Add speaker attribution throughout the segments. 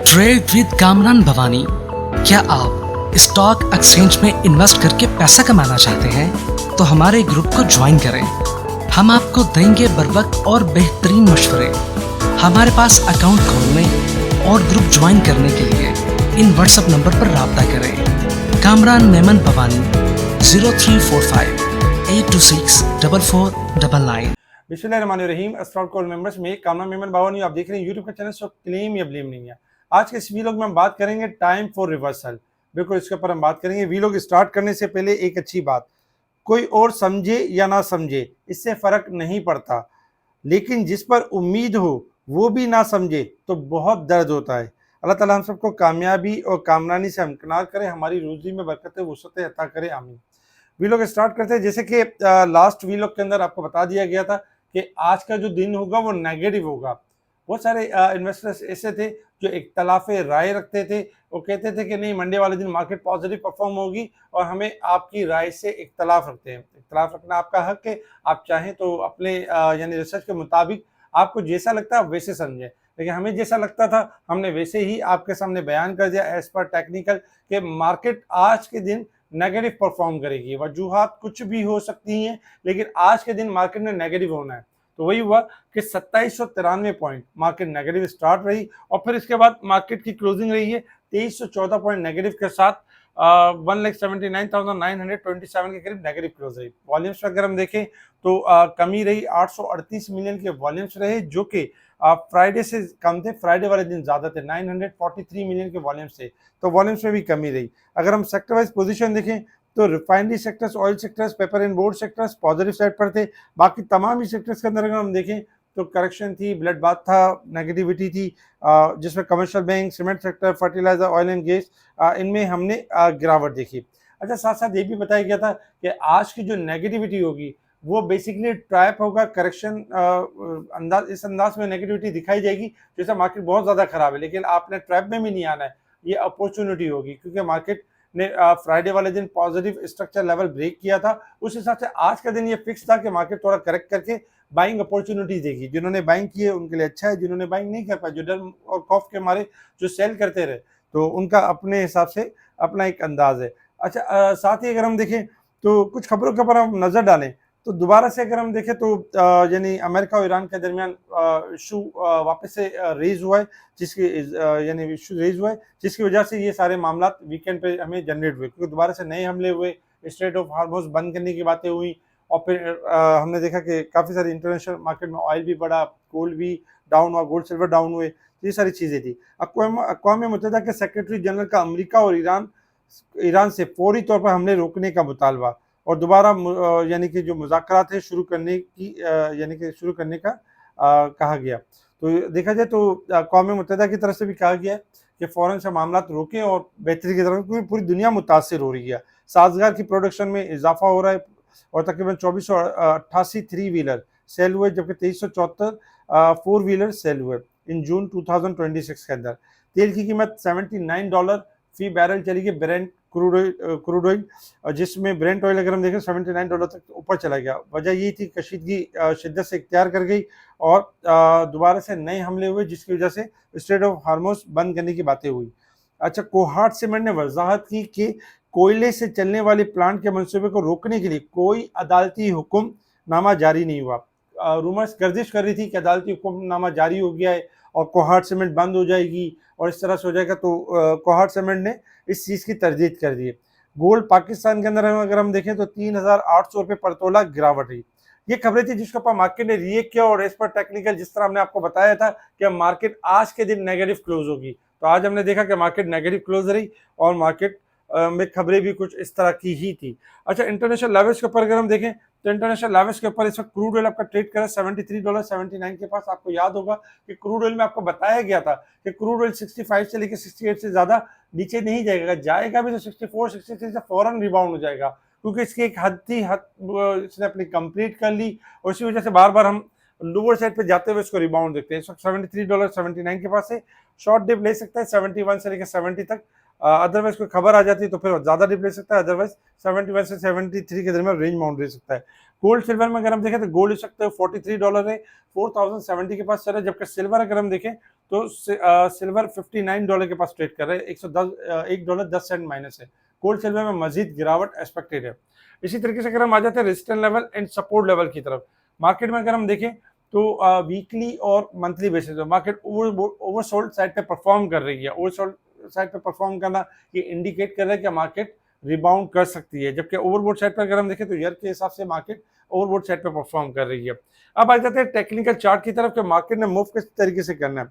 Speaker 1: Trade with Kamran Bhavani. क्या आप stock exchange में इन्वेस्ट करके पैसा कमाना चाहते हैं तो हमारे ग्रुप को ज्वाइन करें। हम आपको देंगे बर वक्त और बेहतरीन मशवरे। हमारे पास अकाउंट खोलने और ग्रुप ज्वाइन करने के लिए इन व्हाट्सएप नंबर पर राब्ता करें। कामरान मेमन भवानी 0345 826 4499।
Speaker 2: बिस्मिल्लाहिर्रहमानिर्रहीम। स्टॉक कॉल मेंबर्स में कामरान मेमन भवानी आप देख रहे हैं यूट्यूब का चैनल। सो क्लेम या ब्लेम नहीं है। आज के इस वीलॉग में हम बात करेंगे टाइम फॉर रिवर्सल। बिल्कुल इसके ऊपर हम बात करेंगे। वीलॉग स्टार्ट करने से पहले एक अच्छी बात, कोई और समझे या ना समझे इससे फर्क नहीं पड़ता, लेकिन जिस पर उम्मीद हो वो भी ना समझे तो बहुत दर्द होता है। अल्लाह ताला हम सबको कामयाबी और कामरानी से हमकिनार करे, हमारी रोजी में बरकत वुसअत अता करे, आमीन। वीलॉग स्टार्ट करते हैं। जैसे कि लास्ट वीलॉग के अंदर आपको बता दिया गया था कि आज का जो दिन होगा वो नेगेटिव होगा। बहुत सारे इन्वेस्टर्स ऐसे थे जो इख्तलाफ राय रखते थे। वो कहते थे कि नहीं, मंडे वाले दिन मार्केट पॉजिटिव परफॉर्म होगी और हमें आपकी राय से इख्तलाफ रखते हैं। इख्तलाफ रखना आपका हक है। आप चाहें तो अपने यानी रिसर्च के मुताबिक आपको जैसा लगता है आप वैसे समझें, लेकिन हमें जैसा लगता था हमने वैसे ही आपके सामने बयान कर दिया एज पर टेक्निकल कि मार्केट आज के दिन नेगेटिव परफॉर्म करेगी। वजूहात कुछ भी हो सकती हैं, लेकिन आज के दिन मार्केट ने नेगेटिव होना है। तो वही हुआ कि 2793 पॉइंट मार्केट नेगेटिव स्टार्ट रही और फिर इसके बाद मार्केट की क्लोजिंग रही है 2314 पॉइंट नेगेटिव के साथ 1,79,927 के करीब नेगेटिव क्लोज रही। वॉल्यूम्स अगर हम देखें तो कमी रही, 838 मिलियन के वॉल्यूम्स रहे जो कि फ्राइडे से कम थे। फ्राइडे वाले दिन ज्यादा थे, 943 मिलियन के वॉल्यूम्स थे, तो वॉल्यूम्स में भी कमी रही। अगर हम सेक्टर वाइज पोजीशन देखें तो refinery sectors, oil sectors, paper and board sectors positive side पर थे। बाकी तमाम ही सेक्टर्स के अंदर अगर हम देखें तो करेक्शन थी, ब्लड बाथ था, नेगेटिविटी थी, जिसमें commercial bank, cement sector, fertiliser, oil and gas, इनमें हमने गिरावट देखी। अच्छा, साथ साथ ये भी बताया गया था कि आज की जो नेगेटिविटी होगी वो बेसिकली ट्रैप होगा, करेक्शन अंदाज, इस अंदाज में नेगेटिविटी दिखाई जाएगी जैसे मार्केट बहुत ज़्यादा खराब है, लेकिन आपने ट्रैप में भी नहीं आना है। ये अपॉर्चुनिटी होगी क्योंकि मार्केट ने फ्राइडे वाले दिन पॉजिटिव स्ट्रक्चर लेवल ब्रेक किया था। उस हिसाब से आज का दिन ये फिक्स था कि मार्केट थोड़ा करेक्ट करके बाइंग अपॉर्चुनिटी देगी। जिन्होंने बाइंग की है उनके लिए अच्छा है, जिन्होंने बाइंग नहीं कर पाए, जो डर और खौफ के मारे जो सेल करते रहे, तो उनका अपने हिसाब से अपना एक अंदाज है। अच्छा, साथ ही अगर हम देखें तो कुछ खबरों के ऊपर हम नजर डालें तो दोबारा से अगर हम देखें तो यानी अमेरिका और ईरान के दरमियान इशू वापस से रेज हुआ है, जिसकी यानी इशू रेज हुआ है, जिसकी वजह से ये सारे मामला वीकेंड पे हमें जनरेट हुए, क्योंकि दोबारा से नए हमले हुए, स्ट्रेट ऑफ हार्मोज बंद करने की बातें हुई और फिर हमने देखा कि काफ़ी सारी इंटरनेशनल मार्केट में ऑयल भी बढ़ा, गोल्ड भी डाउन हुआ, गोल्ड सिल्वर डाउन हुए, ये सारी चीज़ें थी। अक़वाम मुत्तहिदा के सेक्रेटरी जनरल का अमेरिका और ईरान से फौरी तौर पर हमले रोकने का मुतालबा और दोबारा यानी कि जो मुज़ाकरात है शुरू करने की यानी कि शुरू करने का कहा गया। तो देखा जाए तो अक़वाम मुत्तहिदा की तरफ से भी कहा गया है कि फ़ौरन से मामला रोकें और बेहतरी की तरफ, क्योंकि पूरी दुनिया मुतासर हो रही है। साजगार की प्रोडक्शन में इजाफा हो रहा है और तकरीबन 2488 थ्री व्हीलर सेल हुए, जबकि 2374 फोर व्हीलर सेल हुए इन जून 2026 के अंदर। तेल की कीमत $79 फी बैरल चली गई ब्रेंट क्रूड ऑयल, जिसमें ब्रेंट ऑयल अगर हम देखें $79 तक ऊपर चला गया। वजह यही थी कशीदगी शिद्दत से इख्तियार कर गई और दोबारा से नए हमले हुए, जिसकी वजह से स्ट्रेट ऑफ हार्मोज बंद करने की बातें हुई। अच्छा, कोहाट सीमेंट ने वजाहत की कि कोयले से चलने वाले प्लांट के मंसूबे को रोकने के लिए कोई अदालती हुक्मनामा जारी नहीं हुआ। रूमर्स गर्दिश कर रही थी कि अदालती हुक्मनामा जारी हो गया है और कोहाट सीमेंट बंद हो जाएगी और इस तरह से हो जाएगा, तो कोहाट सीमेंट ने इस चीज़ की तरदीद कर दी है। गोल्ड पाकिस्तान के अंदर अगर हम देखें तो 3,800 रुपये पर तोला गिरावट रही। ये खबरें थी जिसके ऊपर मार्केट ने रिएक्ट किया और एज पर टेक्निकल जिस तरह हमने आपको बताया था कि मार्केट आज के दिन नेगेटिव क्लोज होगी, तो आज हमने देखा कि मार्केट नेगेटिव क्लोज रही और मार्केट में खबरें भी कुछ इस तरह की ही थी। अच्छा, इंटरनेशनल लेवल्स के ऊपर अगर हम देखें तो इंटरनेशनल लेवल्स के ऊपर इस वक्त क्रूड ऑयल आपका ट्रेड कर रहा है $73.79 के पास। आपको याद होगा कि क्रूड ऑयल में आपको बताया गया था कि क्रूड ऑयल 65 से लेकर 68 से ज्यादा नीचे नहीं जाएगा, जाएगा भी तो 64 63 से फौरन रिबाउंड हो जाएगा, क्योंकि इसकी एक हद थी, इसने अपनी कंप्लीट कर ली और इसी वजह से बार बार हम लोअर साइड पे जाते हुए इसको रिबाउंड देखते हैं। इस वक्त $73.79 के पास है। शॉर्ट डिप ले सकता है 71 से लेकर 70 तक, अदरवाइज कोई खबर आ जाती है तो फिर ज्यादा डिप ले सकता है, अदरवाइज 71 से 73 के दरमियान रेंज माउंट ले सकता है। गोल्ड सिल्वर में अगर हम देखें तो गोल्ड इस वक्त $43 है, 4070 के पास चल रहा है, जबकि सिल्वर अगर हम देखें तो सिल्वर $59 के पास ट्रेड कर रहे हैं, $1.10 माइनस है। गोल्ड सिल्वर में मजीद गिरावट एक्सपेक्टेड है। इसी तरीके से अगर हम आ जाते हैं resistance level and support level की तरफ, मार्केट में अगर हम देखें तो वीकली और मंथली बेसिस पे मार्केट ओवरसोल्ड साइड पे परफॉर्म कर रही है। ओवरसोल्ड साइड पे परफॉर्म करना ये इंडिकेट कर रहा है कि मार्केट रिबाउंड कर सकती है, जबकि ओवरबोट साइड पर अगर हम देखें तो ईयर के हिसाब से मार्केट ओवरबोट साइड पे परफॉर्म कर रही है। अब आ जाते हैं टेक्निकल चार्ट की तरफ कि मार्केट ने मूव किस तरीके से करना है।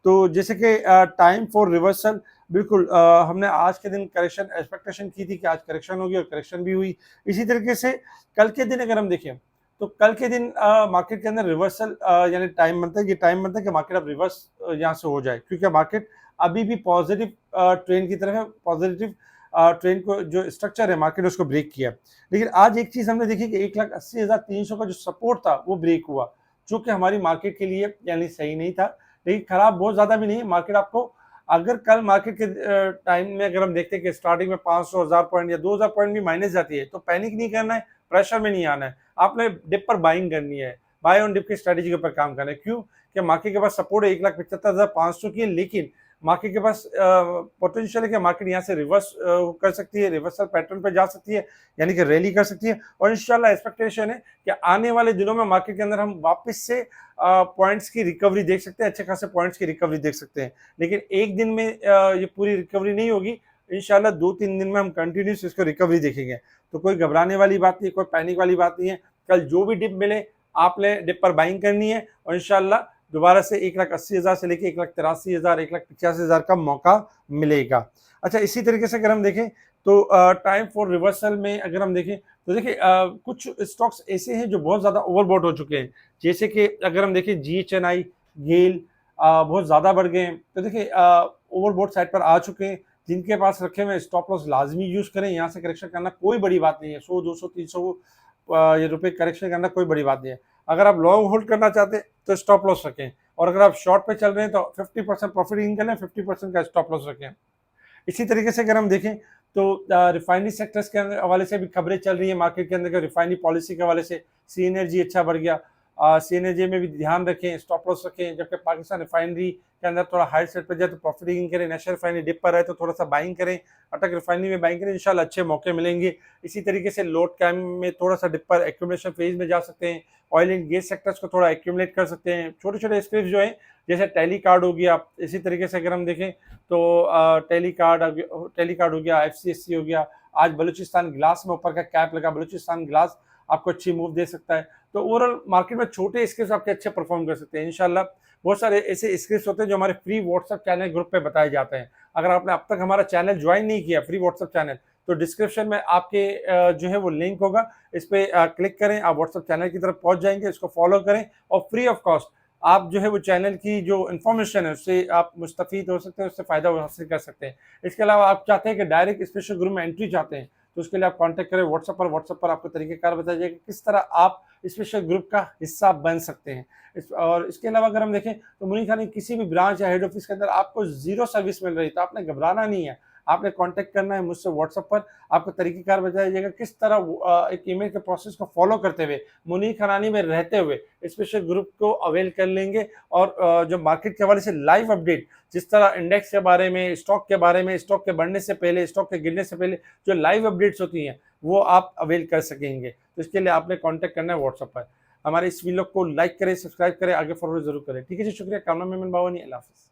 Speaker 2: तो जैसे कि टाइम फॉर रिवर्सल, बिल्कुल हमने आज के दिन करेक्शन एक्सपेक्टेशन की थी कि आज करेक्शन होगी और करेक्शन भी हुई। इसी तरीके से कल के दिन अगर हम देखें तो कल के दिन मार्केट के अंदर रिवर्सल यानी टाइम बनता है, ये टाइम बनता है कि मार्केट अब रिवर्स यहाँ से हो जाए, क्योंकि मार्केट अभी भी पॉजिटिव ट्रेंड की तरफ है। पॉजिटिव ट्रेंड को जो स्ट्रक्चर है मार्केट उसको ब्रेक किया। लेकिन आज एक चीज हमने देखी कि 1,80,300 का जो सपोर्ट था वो ब्रेक हुआ, जो कि हमारी मार्केट के लिए यानी सही नहीं था, लेकिन खराब बहुत ज्यादा भी नहीं। मार्केट आपको अगर कल मार्केट के टाइम में अगर हम देखते हैं कि स्टार्टिंग में 500 1000 पॉइंट या 2000 पॉइंट भी माइनस जाती है, तो पैनिक नहीं करना है, प्रेशर में नहीं आना है, आपने डिप पर बाइंग करनी है, बाय ऑन डिप की स्ट्रेटेजी के ऊपर काम करना है। क्यों कि मार्केट के पास सपोर्ट है 1,75,500 की, लेकिन मार्केट के पास पोटेंशियल है कि मार्केट यहाँ से रिवर्स कर सकती है, रिवर्सल पैटर्न पे जा सकती है, यानी कि रैली कर सकती है। और इंशाल्लाह एक्सपेक्टेशन है कि आने वाले दिनों में मार्केट के अंदर हम वापस से पॉइंट्स की रिकवरी देख सकते हैं, अच्छे खासे पॉइंट्स की रिकवरी देख सकते हैं। लेकिन एक दिन में ये पूरी रिकवरी नहीं होगी, इंशाल्लाह 2-3 दिन में हम कंटिन्यूस इसको रिकवरी देखेंगे। तो कोई घबराने वाली बात नहीं, कोई पैनिक वाली बात नहीं है। कल जो भी डिप मिले आपने डिप पर बाइंग करनी है और इंशाल्लाह दोबारा से 1,80,000 से लेके 1,83,000 1,85,000 का मौका मिलेगा। अच्छा, इसी तरीके से अगर हम देखें तो टाइम फॉर रिवर्सल में अगर हम देखें तो देखिए कुछ स्टॉक्स ऐसे हैं जो बहुत ज़्यादा ओवरबॉट हो चुके हैं। जैसे कि अगर हम देखें GHNI, गेल बहुत ज़्यादा बढ़ गए हैं। तो देखिए ओवरबॉट साइड पर आ चुके हैं। जिनके पास रखे हुए स्टॉप लॉस लाजमी यूज़ करें। यहाँ से करेक्शन करना कोई बड़ी बात नहीं है, 100 200 300 ये रुपये करेक्शन करना कोई बड़ी बात नहीं है। अगर आप लॉन्ग होल्ड करना चाहते हैं तो स्टॉप लॉस रखें, और अगर आप शॉर्ट पे चल रहे हैं तो 50% प्रॉफिट इन करें, 50% का स्टॉप लॉस रखें। इसी तरीके से अगर हम देखें तो रिफाइनरी सेक्टर्स के हवाले से भी खबरें चल रही है मार्केट के अंदर, रिफाइनरी पॉलिसी के हवाले से सी एनर्जी अच्छा बढ़ गया। सी एनर्जी में भी ध्यान रखें, स्टॉप लॉस रखें। जबकि पाकिस्तान रिफाइनरी के अंदर थोड़ा हाई सेट पर जाए तो प्रॉफिट इन करें, नेशनल रिफाइनरी डिप पर है तो थोड़ा सा बाइंग करें, अटक रिफाइनरी में बाइंग करें, इंशाल्लाह अच्छे मौके मिलेंगे। इसी तरीके से लोड कैम में थोड़ा सा डिप पर एक्यूमुलेशन फेज में जा सकते हैं। ऑयल एंड गैस सेक्टर्स को थोड़ा एक्यूमुलेट कर सकते हैं। छोटे छोटे स्क्रिप्ट जो है जैसे टेली कार्ड हो गया, इसी तरीके से अगर हम देखें तो टेली कार्ड हो गया, FCSC हो गया। आज बलूचिस्तान ग्लास में ऊपर का कैप लगा, बलूचिस्तान ग्लास आपको अच्छी मूव दे सकता है। तो ओवरऑल मार्केट में छोटे स्क्रिप्ट आपके अच्छे परफॉर्म कर सकते हैं इंशाल्लाह। बहुत सारे ऐसे स्क्रिप्ट होते हैं जो हमारे फ्री व्हाट्सएप चैनल ग्रुप पे बताए जाते हैं। अगर आपने अब तक हमारा चैनल ज्वाइन नहीं किया फ्री व्हाट्सएप चैनल, तो डिस्क्रिप्शन में आपके जो है वो लिंक होगा, इस पर क्लिक करें, आप व्हाट्सएप चैनल की तरफ पहुंच जाएंगे, इसको फॉलो करें और फ्री ऑफ कॉस्ट आप जो है वो चैनल की जो इन्फॉर्मेशन है उससे आप मुस्तफ़ीद हो सकते हैं, उससे फ़ायदा हासिल कर सकते हैं। इसके अलावा आप चाहते हैं कि डायरेक्ट स्पेशल ग्रुप में एंट्री चाहते हैं तो उसके लिए आप कांटेक्ट करें व्हाट्सएप पर आपको तरीक़ेकार बताया जाएगा किस तरह आप स्पेशल ग्रुप का हिस्सा बन सकते हैं। और इसके अलावा अगर हम देखें तो मुनीर खान की किसी भी ब्रांच या हेड ऑफिस के अंदर आपको जीरो सर्विस मिल रही तो आपने घबराना नहीं है, आपने कांटेक्ट करना है मुझसे व्हाट्सएप पर, आपको तरीक़ेकार बताया जाएगा किस तरह एक ईमेल के प्रोसेस को फॉलो करते हुए मुनीर खनानी में रहते हुए स्पेशल ग्रुप को अवेल कर लेंगे। और जो मार्केट के हवाले से लाइव अपडेट, जिस तरह इंडेक्स के बारे में, स्टॉक के बारे में, स्टॉक के बढ़ने से पहले, स्टॉक के गिरने से पहले जो लाइव अपडेट्स होती हैं वो आप अवेल कर सकेंगे। तो इसके लिए आपने कॉन्टैक्ट करना है व्हाट्सएप पर। हमारे इस वीडियो को लाइक करें, सब्सक्राइब करें, आगे फॉरवर्ड जरूर करें। ठीक है जी, शुक्रिया। कामना मेमन बावानी, अल्लाह हाफिज़।